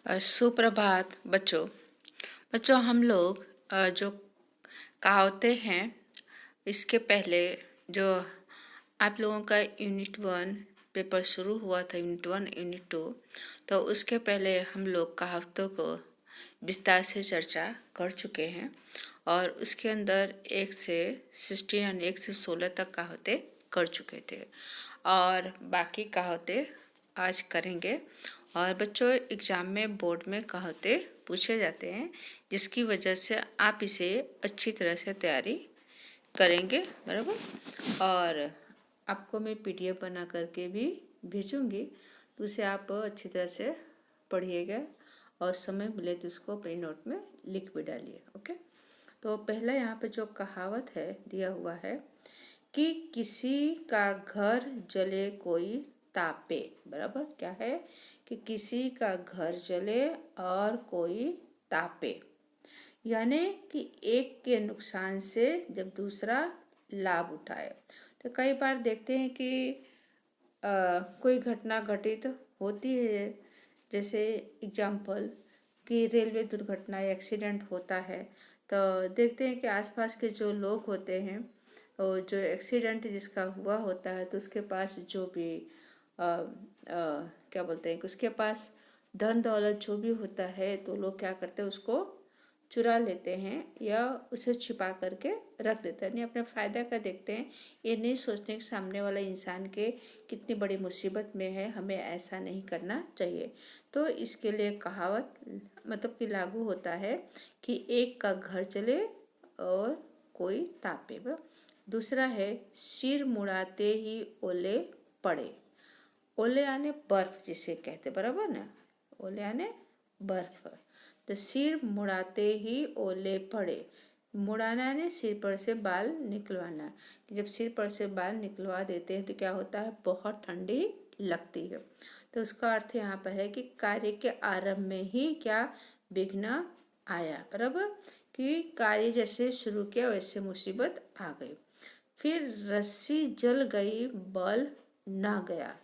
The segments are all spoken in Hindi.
सुप्रभात बच्चों। हम लोग जो कहावतें हैं, इसके पहले जो आप लोगों का यूनिट 1 पेपर शुरू हुआ था, यूनिट 1 यूनिट 2, तो उसके पहले हम लोग कहावतों को विस्तार से चर्चा कर चुके हैं और उसके अंदर 1 से 16 यानी 1 से 16 तक कहावतें कर चुके थे और बाकी कहावतें आज करेंगे। और बच्चों, एग्ज़ाम में बोर्ड में कहावतें पूछे जाते हैं, जिसकी वजह से आप इसे अच्छी तरह से तैयारी करेंगे, बराबर। और आपको मैं पीडीएफ बना करके भी भेजूंगी, तो उसे आप अच्छी तरह से पढ़िएगा और समय मिले तो उसको अपनी नोट में लिख भी डालिए। ओके, तो पहला यहाँ पे जो कहावत है दिया हुआ है कि किसी का घर जले कोई तापे। बराबर, क्या है कि किसी का घर जले और कोई तापे, यानी कि एक के नुकसान से जब दूसरा लाभ उठाए। तो कई बार देखते हैं कि कोई घटना घटित होती है, जैसे एग्जाम्पल कि रेलवे दुर्घटना या एक्सीडेंट होता है, तो देखते हैं कि आसपास के जो लोग होते हैं, और जो एक्सीडेंट जिसका हुआ होता है, तो उसके पास जो भी क्या बोलते हैं कि उसके पास धन दौलत जो भी होता है, तो लोग क्या करते हैं, उसको चुरा लेते हैं या उसे छिपा करके रख देते हैं, नहीं अपने फ़ायदा का देखते हैं। ये नहीं सोचते कि सामने वाला इंसान के कितनी बड़ी मुसीबत में है, हमें ऐसा नहीं करना चाहिए। तो इसके लिए कहावत मतलब कि लागू होता है कि एक का घर चले और कोई तापे। दूसरा है सिर मुड़ाते ही ओले पड़े। ओले यानी बर्फ जिसे कहते, बराबर ना, ओले यानी बर्फ। तो सिर मुड़ाते ही ओले पड़े, मुड़ाना यानी सिर पर से बाल निकलवाना। जब सिर पर से बाल निकलवा देते हैं तो क्या होता है, बहुत ठंडी लगती है। तो उसका अर्थ यहाँ पर है कि कार्य के आरंभ में ही क्या विघ्न आया, बराबर, कि कार्य जैसे शुरू किया वैसे मुसीबत आ गई। फिर रस्सी जल गई बल ना गया।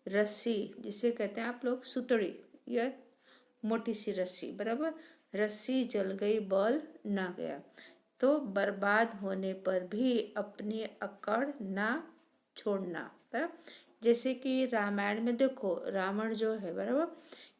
रस्सी जिसे कहते हैं आप लोग सुतड़ी या मोटी सी रस्सी, बराबर, रस्सी जल गई बल ना गया। तो बर्बाद होने पर भी अपनी अकड़ ना छोड़ना। बराबर, जैसे कि रामायण में देखो, रावण जो है, बराबर,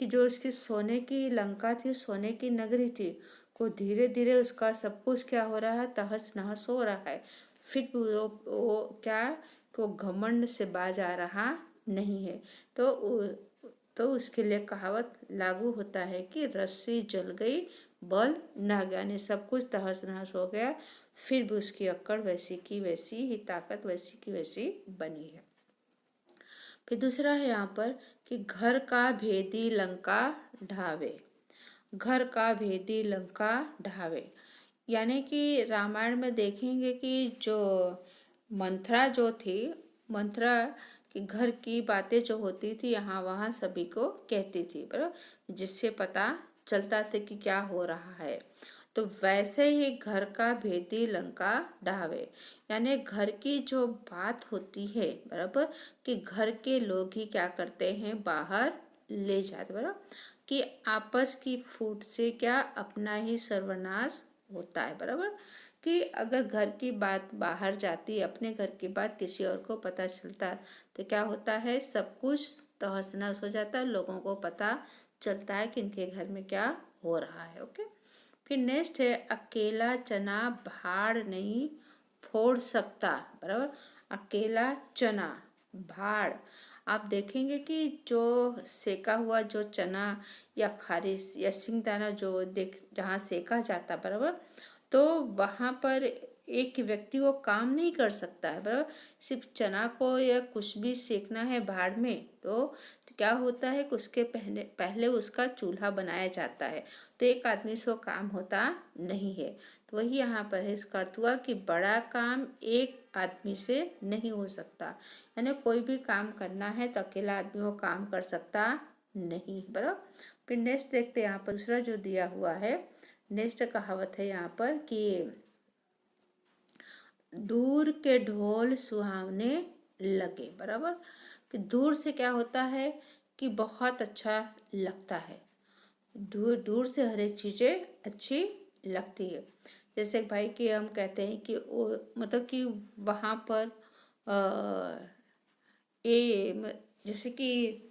कि जो उसकी सोने की लंका थी, सोने की नगरी थी, को धीरे धीरे उसका सब कुछ क्या हो रहा है, तहस नहस हो रहा है। फिर वो क्या, को घमंड से बाज आ रहा नहीं है। तो उसके लिए कहावत लागू होता है कि रस्सी जल गई बल ना गया, यानी सब कुछ तहस नहस हो गया, फिर भी उसकी अक्कड़ वैसी की वैसी ही, ताकत वैसी की वैसी बनी है। फिर दूसरा है यहाँ पर कि घर का भेदी लंका ढावे। घर का भेदी लंका ढावे, यानी कि रामायण में देखेंगे कि जो मंथरा जो थी, मंथरा कि घर की बातें जो होती थी यहाँ वहाँ सभी को कहती थी, बराबर, जिससे पता चलता था कि क्या हो रहा है। तो वैसे ही घर का भेदी लंका ढावे, यानी घर की जो बात होती है, बराबर, कि घर के लोग ही क्या करते हैं, बाहर ले जाते, बराबर, कि आपस की फूट से क्या अपना ही सर्वनाश होता है। बराबर, कि अगर घर की बात बाहर जाती, अपने घर की बात किसी और को पता चलता, तो क्या होता है, सब कुछ तहस नहस हो जाता है, लोगों को पता चलता है कि इनके घर में क्या हो रहा है। ओके, फिर नेक्स्ट है अकेला चना भाड़ नहीं फोड़ सकता। बराबर, अकेला चना भाड़, आप देखेंगे कि जो सेका हुआ जो चना या खारिश या सिंगदाना जो जहाँ सेका जाता, बराबर, तो वहाँ पर एक व्यक्ति वो काम नहीं कर सकता है, बराबर। सिर्फ चना को या कुछ भी सेकना है भाड़ में, तो क्या होता है कि उसके पहले पहले उसका चूल्हा बनाया जाता है, तो एक आदमी से वो काम होता नहीं है। तो वही यहाँ पर है, इसका अर्थ हुआ कि बड़ा काम एक आदमी से नहीं हो सकता, यानी कोई भी काम करना है तो अकेला आदमी वो काम कर सकता नहीं, बराबर। फिर नेक्स्ट देखते हैं यहाँ पर दूसरा जो दिया हुआ है, नेक्स्ट कहावत है यहाँ पर कि दूर के ढोल सुहावने लगे। बराबर, कि दूर से क्या होता है कि बहुत अच्छा लगता है, दूर दूर से हर एक चीज़ें अच्छी लगती है। जैसे भाई कि हम कहते हैं कि वो मतलब कि वहाँ पर जैसे कि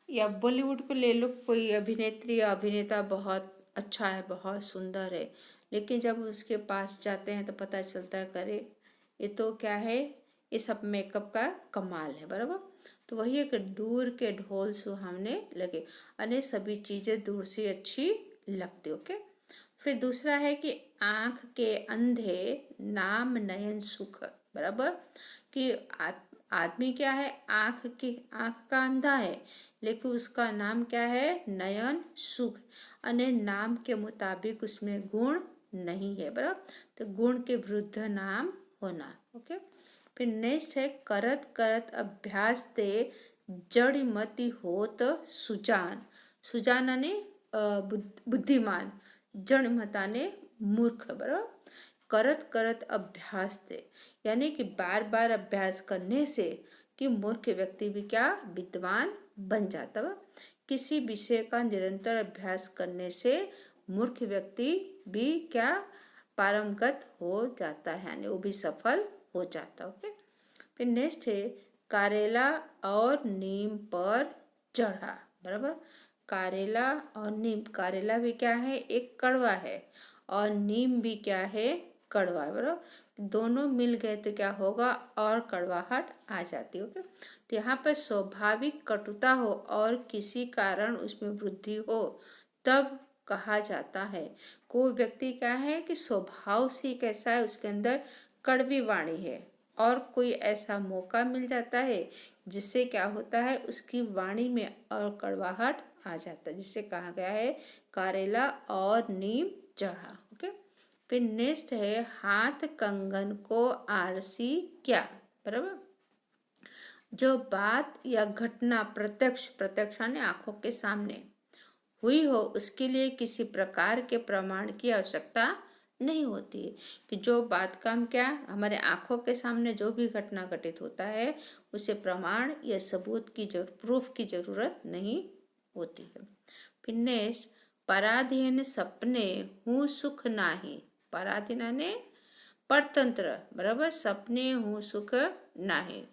या बॉलीवुड को ले लो, कोई अभिनेत्री या अभिनेता बहुत अच्छा है, बहुत सुंदर है, लेकिन जब उसके पास जाते हैं तो पता चलता है करे ये तो क्या है, ये सब मेकअप का कमाल है, बराबर। तो वही एक दूर के ढोल सुहावने लगे, अने सभी चीज़ें दूर से अच्छी लगती। ओके। फिर दूसरा है कि आँख के अंधे नाम नयन सुख, बराबर। कि आदमी क्या है, आँख का अंधा है, लेकिन उसका नाम क्या है, नयन सुख। अने नाम के मुताबिक उसमें गुण नहीं है, बराबर। तो गुण के विरुद्ध नाम होना। ओके। फिर नेक्स्ट है करत करत अभ्यास ते जड़मति होत सुजान। सुजान ने बुद्धिमान, जड़मता ने मूर्ख, बराबर। करत करत अभ्यास थे, यानी कि बार बार अभ्यास करने से कि मूर्ख व्यक्ति भी क्या, विद्वान बन जाता है। किसी विषय का निरंतर अभ्यास करने से मूर्ख व्यक्ति भी क्या, पारंगत हो जाता है, यानी वो भी सफल हो जाता है। ओके। फिर नेक्स्ट है करेला और नीम पर चढ़ा, बराबर। करेला और नीम, करेला भी क्या है, एक कड़वा है, और नीम भी क्या है, कड़वा है, बराबर। दोनों मिल गए तो क्या होगा, और कड़वाहट आ जाती है। ओके। तो यहाँ पर स्वाभाविक कटुता हो और किसी कारण उसमें वृद्धि हो तब कहा जाता है। कोई व्यक्ति क्या है कि स्वभाव से कैसा है, उसके अंदर कड़वी वाणी है, और कोई ऐसा मौका मिल जाता है जिससे क्या होता है, उसकी वाणी में और कड़वाहट आ जाता है, जिससे कहा गया है करेला और नीम चढ़ा। ओके। फिर नेक्स्ट है हाथ कंगन को आरसी क्या, बराबर। जो बात या घटना प्रत्यक्ष, प्रत्यक्ष यानी आंखों के सामने हुई हो, उसके लिए किसी प्रकार के प्रमाण की आवश्यकता नहीं होती है। कि जो बात का हम क्या, हमारे आंखों के सामने जो भी घटना घटित होता है, उसे प्रमाण या सबूत की प्रूफ की जरूरत नहीं होती है। फिर नेक्स्ट पराधीन सपने हूँ सुख नाही, पराधीन ने परतंत्र, बराबर। सपने हूँ सुख नाही,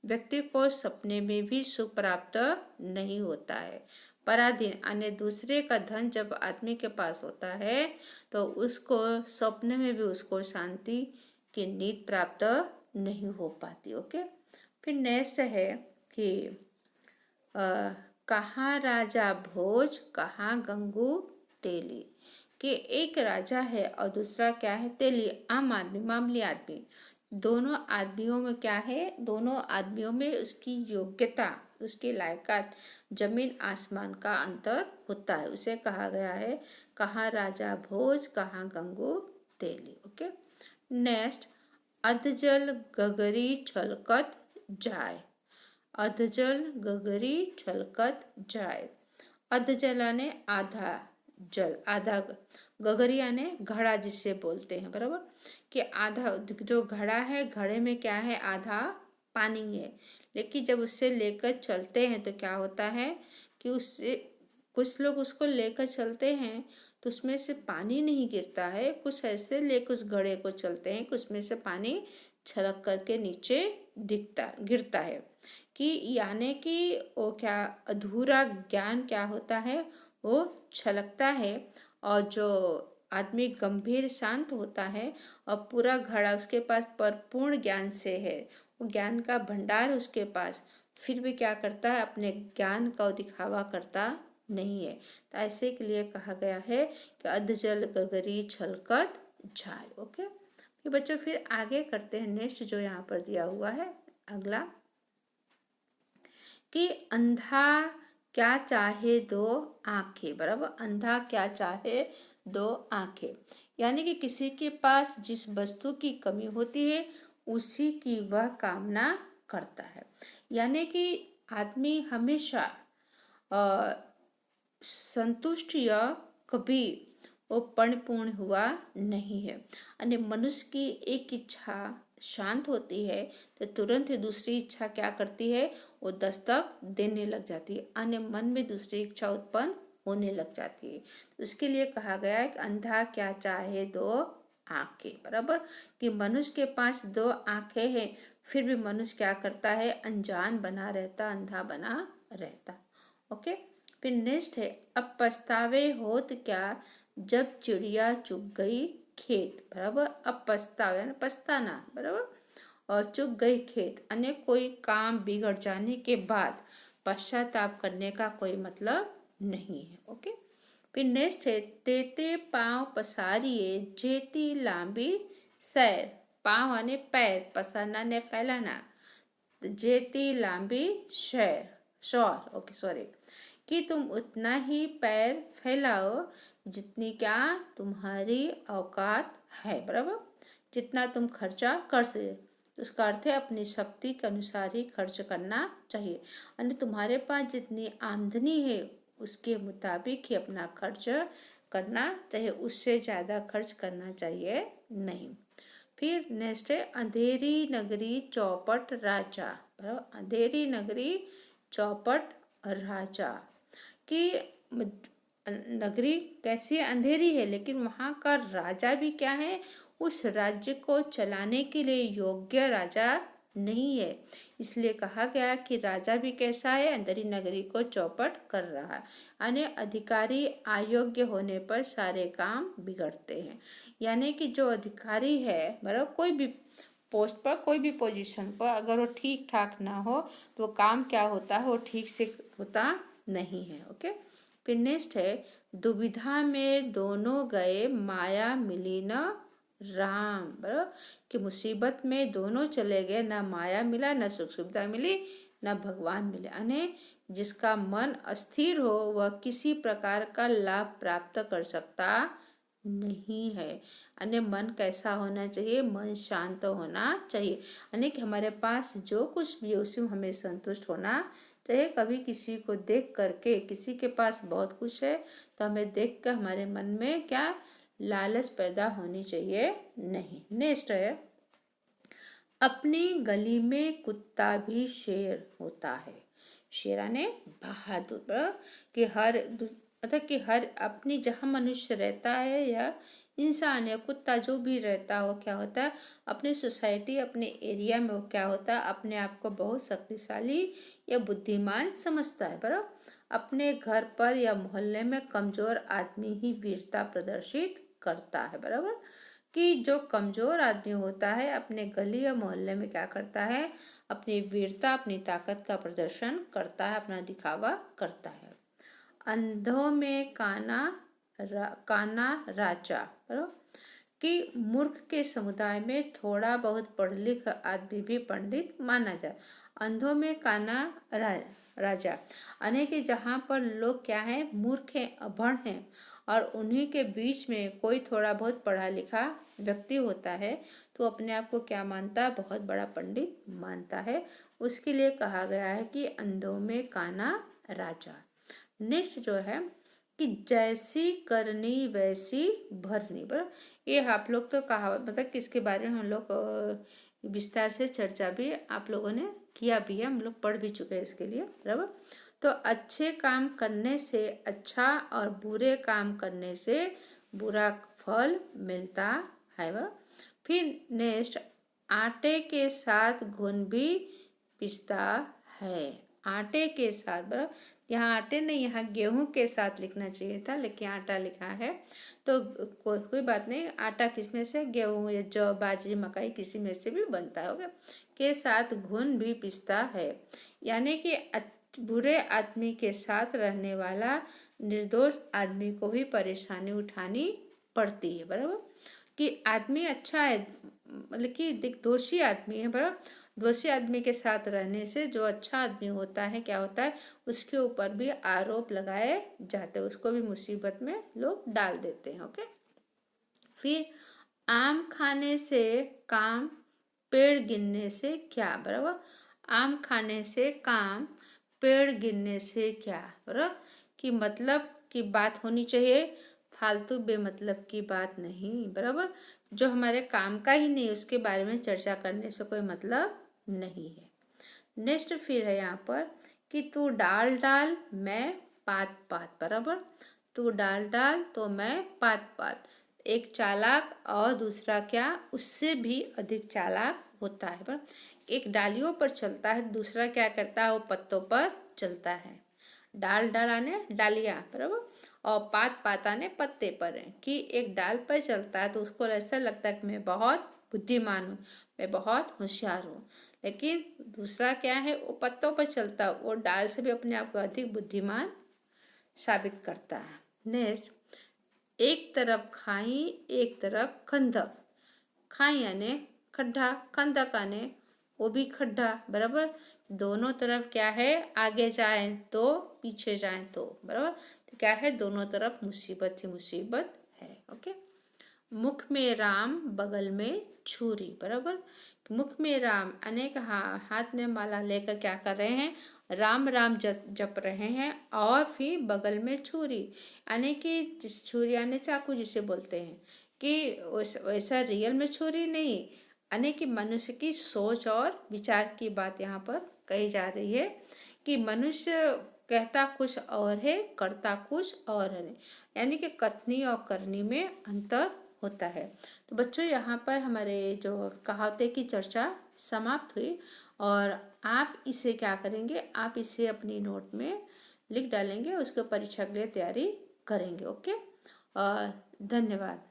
व्यक्ति को सपने में भी सुख प्राप्त नहीं होता है। पराधीन अन्य दूसरे का धन जब आदमी के पास होता है तो उसको सपने में भी उसको शांति की नींद प्राप्त नहीं हो पाती। ओके। फिर नेक्स्ट है कि कहाँ राजा भोज कहाँ गंगू तेली। कि एक राजा है और दूसरा क्या है, तेली, आम आदमी, मामूली आदमी। दोनों आदमियों में क्या है, दोनों आदमियों में उसकी योग्यता, उसकी लायकात जमीन आसमान का अंतर होता है। उसे कहा गया है कहाँ राजा भोज कहाँ गंगू तेली। ओके। नेक्स्ट अधजल गगरी छलकत जाए, अधजल गगरी छलकत जाए। अधजल यानी आधा जल, आधा गगरी यानी घड़ा जिससे बोलते हैं, बराबर। कि आधा जो घड़ा है, घड़े में क्या है, आधा पानी है, लेकिन जब उससे लेकर चलते हैं तो क्या होता है कि उससे कुछ लोग उसको लेकर चलते हैं तो उसमें से पानी नहीं गिरता है, कुछ ऐसे लेकर उस घड़े को चलते हैं कि उसमें से पानी छलक करके नीचे दिखता गिरता है। कि यानी कि वो क्या, अधूरा ज्ञान क्या होता है, वो छलकता है, और जो आदमी गंभीर शांत होता है और पूरा घड़ा उसके पास परिपूर्ण ज्ञान से है, वो ज्ञान का भंडार उसके पास, फिर भी क्या करता है, अपने ज्ञान का दिखावा करता नहीं है। तो ऐसे के लिए कहा गया है कि अधजल गगरी छलकत जाए। ओके। फिर बच्चों फिर आगे करते हैं, नेक्स्ट जो यहाँ पर दिया हुआ है अगला, कि अंधा क्या चाहे दो आंखें, बराबर। अंधा क्या चाहे दो आंखें, यानी कि किसी के पास जिस वस्तु की कमी होती है उसी की वह कामना करता है। यानी कि आदमी हमेशा संतुष्ट या कभी वो परिपूर्ण हुआ नहीं है। अन्य मनुष्य की एक इच्छा शांत होती है तो तुरंत ही दूसरी इच्छा क्या करती है, वो दस्तक देने लग जाती है, अन्य मन में दूसरी इच्छा उत्पन्न होने लग जाती है। तो उसके लिए कहा गया है कि अंधा क्या चाहे दो आंखें, बराबर, कि मनुष्य के पास दो आंखें हैं फिर भी मनुष्य क्या करता है, अनजान बना रहता, अंधा बना रहता। ओके। फिर नेक्स्ट है, अब पछतावे होत क्या जब चिड़िया चुग गई खेत, बराबर। अब पछतावे यानी पछताना, बराबर, और चुग गई खेत अन्य कोई काम बिगड़ जाने के बाद पश्चाताप करने का कोई मतलब नहीं है। ओके। फिर नेक्स्ट है, तेते पाँव पसारिए जेती लांबी सैर, पाँव यानी पैर, पसारना ने फैलाना, जेती लांबी शैर शौर, ओके सॉरी, कि तुम उतना ही पैर फैलाओ जितनी क्या तुम्हारी औकात है, बराबर, जितना तुम खर्चा कर सके। तो उसका अर्थ है अपनी शक्ति के अनुसार ही खर्च करना चाहिए, यानी तुम्हारे पास जितनी आमदनी है उसके मुताबिक ही अपना खर्च करना चाहिए, उससे ज़्यादा खर्च करना चाहिए नहीं। फिर नेक्स्ट है, अंधेरी नगरी चौपट राजा, बराबर, अंधेरी नगरी चौपट राजा, कि नगरी कैसी अंधेरी है लेकिन वहाँ का राजा भी क्या है, उस राज्य को चलाने के लिए योग्य राजा नहीं है। इसलिए कहा गया कि राजा भी कैसा है, अंधेरी नगरी को चौपट कर रहा है, यानी अधिकारी अयोग्य होने पर सारे काम बिगड़ते हैं। यानी कि जो अधिकारी है, बराबर, कोई भी पोस्ट पर, कोई भी पोजीशन पर अगर वो ठीक ठाक ना हो तो काम क्या होता है, वो ठीक से होता नहीं है। ओके। फिर नेक्स्ट है, दुविधा में दोनों गए माया मिली न राम, बराबर, कि मुसीबत में दोनों चले गए, ना माया मिला, ना सुख सुविधा मिली, ना भगवान मिले। यानी जिसका मन अस्थिर हो वह किसी प्रकार का लाभ प्राप्त कर सकता नहीं है। यानी मन कैसा होना चाहिए, मन शांत होना चाहिए, यानी कि हमारे पास जो कुछ भी है उसी में हमें संतुष्ट होना चाहिए। कभी किसी को देख करके, किसी के पास बहुत कुछ है तो हमें देख कर हमारे मन में क्या लालच पैदा होनी चाहिए नहीं। नेक्स्ट है, अपनी गली में कुत्ता भी शेर होता है, शेरा ने बहादुर, कि मतलब कि हर अपनी जहाँ मनुष्य रहता है या इंसान या कुत्ता जो भी रहता हो क्या होता है, अपनी सोसाइटी अपने एरिया में वो क्या होता है, अपने आप को बहुत शक्तिशाली या बुद्धिमान समझता है, बराबर। अपने घर पर या मोहल्ले में कमजोर आदमी ही वीरता प्रदर्शित करता है, बराबर, कि जो कमजोर आदमी होता है अपने गली या मोहल्ले में क्या करता है, अपनी वीरता अपनी ताकत का प्रदर्शन करता है, अपना दिखावा करता है। अंधों में काना राजा, बराबर, कि मूर्ख के समुदाय में थोड़ा बहुत पढ़ लिख आदमी भी पंडित माना जाए। अंधों में काना राजा, यानी कि जहाँ पर लोग क्या है, मूर्ख हैं, अभण हैं, और उन्हीं के बीच में कोई थोड़ा बहुत पढ़ा लिखा व्यक्ति होता है तो अपने आप को क्या मानता है, बहुत बड़ा पंडित मानता है। उसके लिए कहा गया है कि अंधों में काना राजा। नेक्स्ट जो है कि जैसी करनी वैसी भरनी, बराबर, ये आप लोग तो कहावत, मतलब किसके बारे में हम लोग विस्तार से चर्चा भी आप लोगों ने किया भी है, हम लोग पढ़ भी चुके हैं इसके लिए, बराबर। तो अच्छे काम करने से अच्छा और बुरे काम करने से बुरा फल मिलता है, बराबर। फिर नेक्स्ट, आटे के साथ घुन भी पिसता है, आटे के साथ, बराबर, यहाँ आटे नहीं, यहाँ गेहूं के साथ लिखना चाहिए था लेकिन आटा लिखा है, तो कोई बात नहीं, आटा किस में से, गेहूं या जौ बाजरी मकई किसी में से भी बनता होगा। के साथ घुन भी पिसता है, यानी कि बुरे आदमी के साथ रहने वाला निर्दोष आदमी को भी परेशानी उठानी पड़ती है, बराबर, कि आदमी अच्छा है, मतलब कि दोषी आदमी है, बराबर, दोषी आदमी के साथ रहने से जो अच्छा आदमी होता है क्या होता है, उसके ऊपर भी आरोप लगाए जाते हैं, उसको भी मुसीबत में लोग डाल देते हैं। ओके। फिर आम खाने से काम, पेड़ गिनने से क्या, बराबर, आम खाने से काम, पेड़ गिनने से क्या, बराबर, कि मतलब की बात होनी चाहिए, फालतू बेमतलब की बात नहीं, बराबर, जो हमारे काम का ही नहीं उसके बारे में चर्चा करने से कोई मतलब नहीं है। नेक्स्ट फिर है यहाँ पर कि तू डाल डाल मैं पात पात, बराबर। तू डाल डाल तो मैं पात पात। एक चालाक और दूसरा क्या, उससे भी अधिक चालाक होता है, बराबर। एक डालियों पर चलता है, दूसरा क्या करता है, वो पत्तों पर चलता है। डाल डाल आने डालियाँ, बराबर, और पात पात आने पत्ते पर है। कि एक डाल पर चलता है तो उसको ऐसा लगता है कि मैं बहुत बुद्धिमान हूँ, मैं बहुत होशियार हूँ। लेकिन दूसरा क्या है, वो पत्तों पर चलता है, वो डाल से भी अपने आप को अधिक बुद्धिमान साबित करता है। नेक्स्ट, एक तरफ खाई एक तरफ खंदक। खाई यानी खड्डा, खंदक आने वो भी खड्डा, बराबर। दोनों तरफ क्या है, आगे जाएं तो पीछे जाएं तो, बराबर। तो क्या है, दोनों तरफ मुसीबत ही मुसीबत है। ओके। मुख में राम बगल में छुरी, बराबर। मुख में राम अनेक हाथ में माला लेकर क्या कर रहे हैं, राम राम जप रहे हैं, और फिर बगल में छुरी यानी कि जिस छुरी यानी चाकू जिसे बोलते हैं, कि वैसा रियल में छुरी नहीं, यानी कि मनुष्य की सोच और विचार की बात यहाँ पर कही जा रही है। कि मनुष्य कहता कुछ और है, करता कुछ और है, यानी कि कथनी और करनी में अंतर होता है। तो बच्चों, यहाँ पर हमारे जो कहावतें की चर्चा समाप्त हुई, और आप इसे क्या करेंगे, आप इसे अपनी नोट में लिख डालेंगे, उसके परीक्षा के लिए तैयारी करेंगे। ओके, और धन्यवाद।